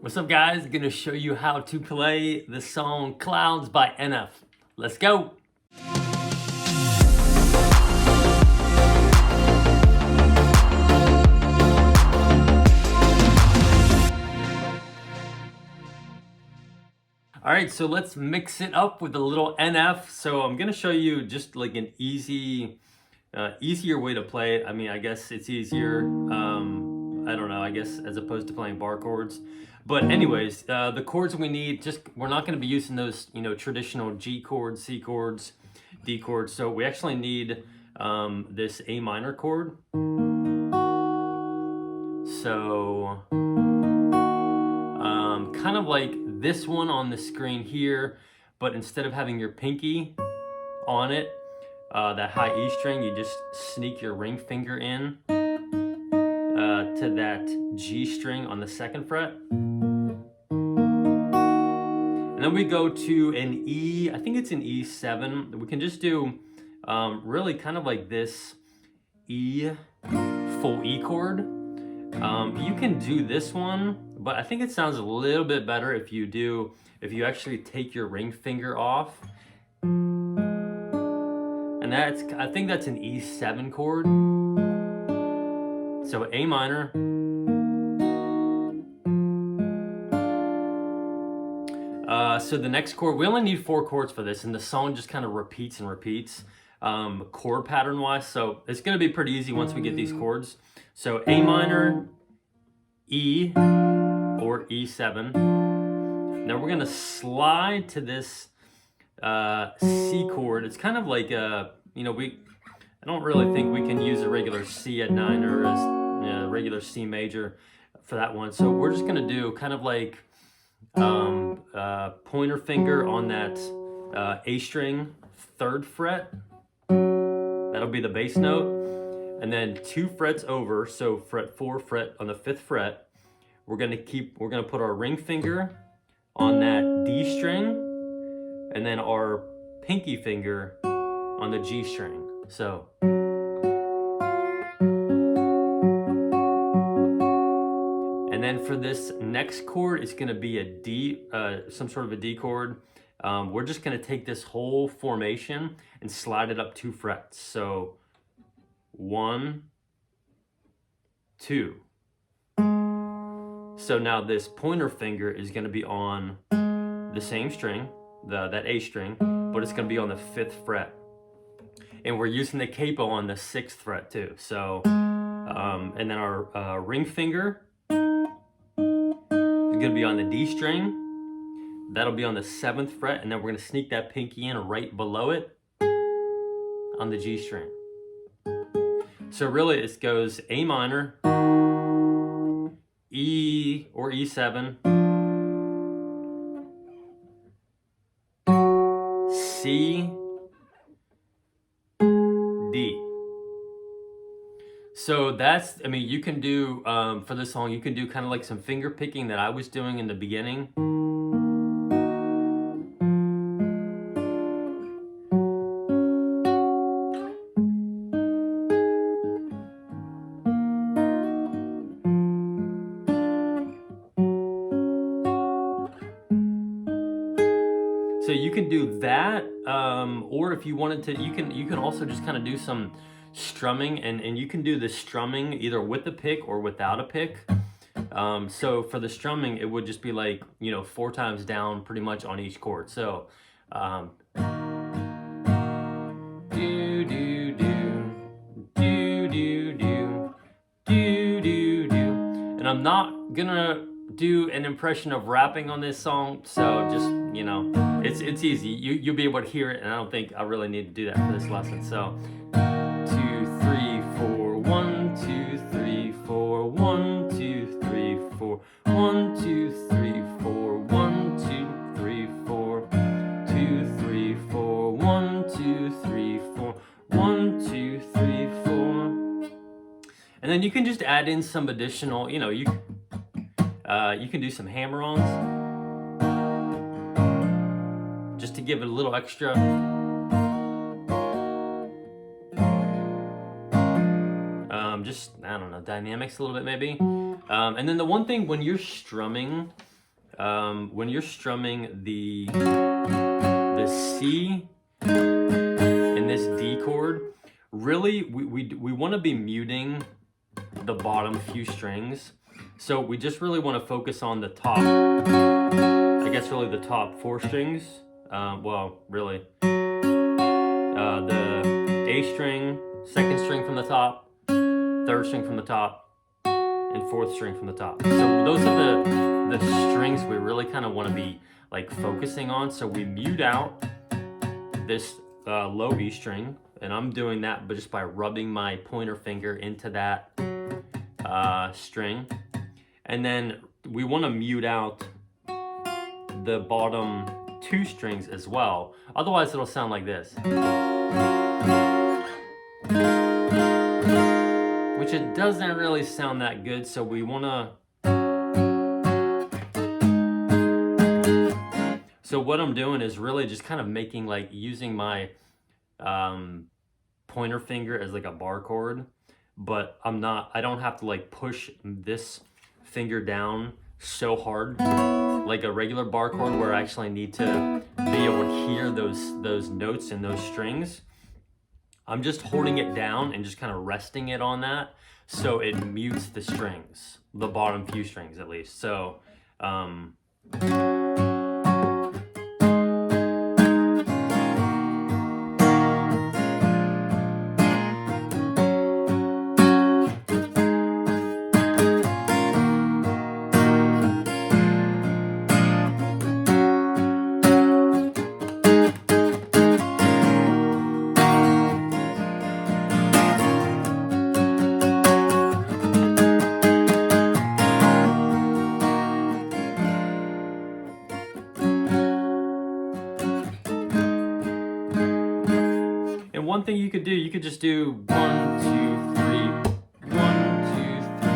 What's up, guys? Gonna show you how to play the song Clouds by NF. Let's go! Alright, so let's mix it up with a little NF. So I'm gonna show you just like an easier way to play it. I mean, I guess it's easier, I don't know, I guess as opposed to playing bar chords. But anyways, the chords we need, we're not gonna be using those, traditional G chords, C chords, D chords. So we actually need this A minor chord. So kind of like this one on the screen here, but instead of having your pinky on it, that high E string, you just sneak your ring finger in to that G string on the 2nd fret. And then we go to an E, I think it's an E7. We can just do really kind of like this E, full E chord. You can do this one, but I think it sounds a little bit better if you actually take your ring finger off. And I think that's an E7 chord. So A minor. So the next chord, we only need 4 chords for this, and the song just kind of repeats and repeats chord pattern wise. So it's gonna be pretty easy once we get these chords. So A minor, E, or E7. Now we're gonna slide to this C chord. It's kind of like I don't really think we can use a regular C at 9 or a regular C major for that one. So we're just gonna do kind of like pointer finger on that A string 3rd fret. That'll be the bass note. And then 2 frets over, so fret 4, fret on the 5th fret. We're gonna put our ring finger on that D string, and then our pinky finger on the G string. So. And then for this next chord, it's gonna be a D, some sort of a D chord. We're just gonna take this whole formation and slide it up 2 frets. So 1, 2. So now this pointer finger is gonna be on the same string, that A string, but it's gonna be on the 5th fret. And we're using the capo on the 6th fret too. So, and then our ring finger is gonna be on the D string. That'll be on the 7th fret, and then we're gonna sneak that pinky in right below it on the G string. So really it goes A minor, E or E7, C, D. So that's, you can do, for this song, you can do kind of like some finger picking that I was doing in the beginning. So you can do that, or if you wanted to, you can also just kind of do some strumming, and you can do the strumming either with the pick or without a pick. So for the strumming, it would just be like, 4 times down pretty much on each chord. So, do, do, do, do, do, do, do, do, do. And I'm not gonna do an impression of rapping on this song, so just, it's easy. You'll be able to hear it, and I don't think I really need to do that for this lesson. So 2, 3, 4, 1, 2, 3, 4, 1, 2, 3, 4, 1, 2, 3, 4, 1, 2, 3, 4, 2, 3, 4, 1, 2, 3, 4, 1, 2, 3, 4. And then you can just add in some additional, you can do some hammer-ons just to give it a little extra. Just, I don't know, dynamics a little bit maybe. And then the one thing when you're strumming, when you're strumming the C in this D chord, really we want to be muting the bottom few strings. So we just really want to focus on the top, I guess really the top 4 strings. Well, really, the A string, 2nd string from the top, 3rd string from the top, and 4th string from the top. So those are the strings we really kind of want to be like focusing on. So we mute out this low E string, and I'm doing that but just by rubbing my pointer finger into that string. And then we want to mute out the bottom 2 strings as well. Otherwise it'll sound like this, which it doesn't really sound that good. So we want to, so what I'm doing is really just kind of making like using my pointer finger as like a bar chord, but I don't have to like push this finger down so hard like a regular bar chord where I actually need to be able to hear those notes and those strings. I'm just holding it down and just kind of resting it on that, so it mutes the strings, the bottom few strings at least. So one thing you could do, you could just do 1, 2, 3, 1, 2, 3.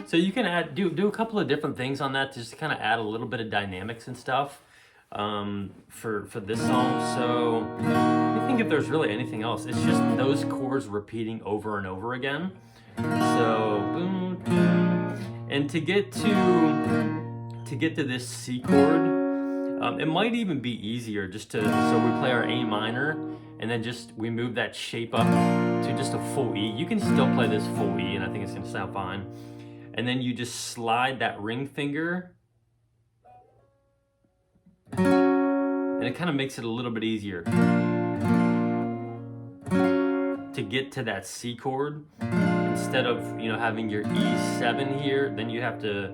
So you can do a couple of different things on that just to kind of add a little bit of dynamics and stuff for this song. So I think if there's really anything else, it's just those chords repeating over and over again. So boom, boom. And to get to this C chord, it might even be easier just to, so we play our A minor and then just we move that shape up to just a full E. You can still play this full E and I think it's gonna sound fine. And then you just slide that ring finger, and it kind of makes it a little bit easier to get to that C chord. Instead of, having your E7 here, then you have to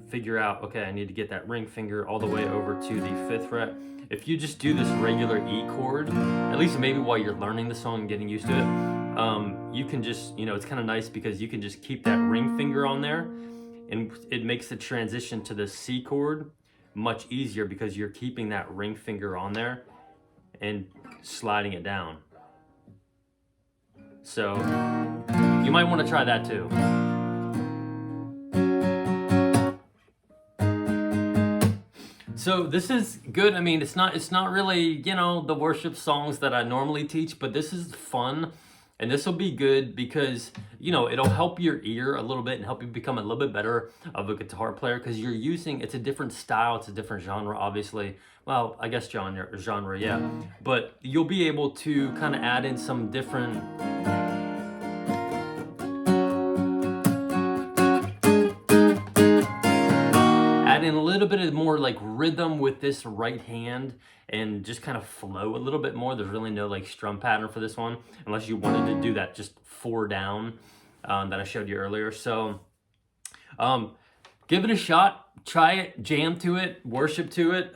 figure out, okay, I need to get that ring finger all the way over to the 5th fret. If you just do this regular E chord, at least maybe while you're learning the song and getting used to it, you can just, it's kind of nice because you can just keep that ring finger on there, and it makes the transition to the C chord much easier because you're keeping that ring finger on there and sliding it down. So you might want to try that too. So this is good. I mean, it's not really, the worship songs that I normally teach, but this is fun. And this will be good because, it'll help your ear a little bit and help you become a little bit better of a guitar player, because it's a different style, it's a different genre, obviously. Well, I guess genre, yeah. But you'll be able to kind of add in some different... add in a little bit of more like rhythm with this right hand and just kind of flow a little bit more. There's really no like strum pattern for this one, unless you wanted to do that just 4 down that I showed you earlier. So give it a shot, try it, jam to it, worship to it.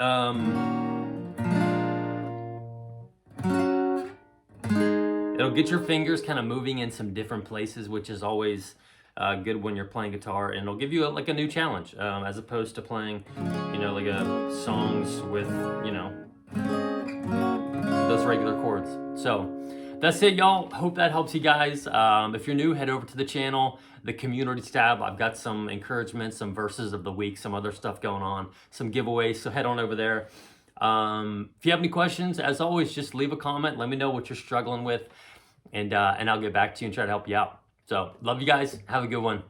It'll get your fingers kind of moving in some different places, which is always good when you're playing guitar, and it'll give you like a new challenge as opposed to playing, like songs with, regular chords. So that's it, y'all. Hope that helps you guys. If you're new, head over to the channel, the communities tab. I've got some encouragement, some verses of the week, some other stuff going on, some giveaways. So head on over there. If you have any questions, as always, just leave a comment. Let me know what you're struggling with, and I'll get back to you and try to help you out. So love you guys. Have a good one.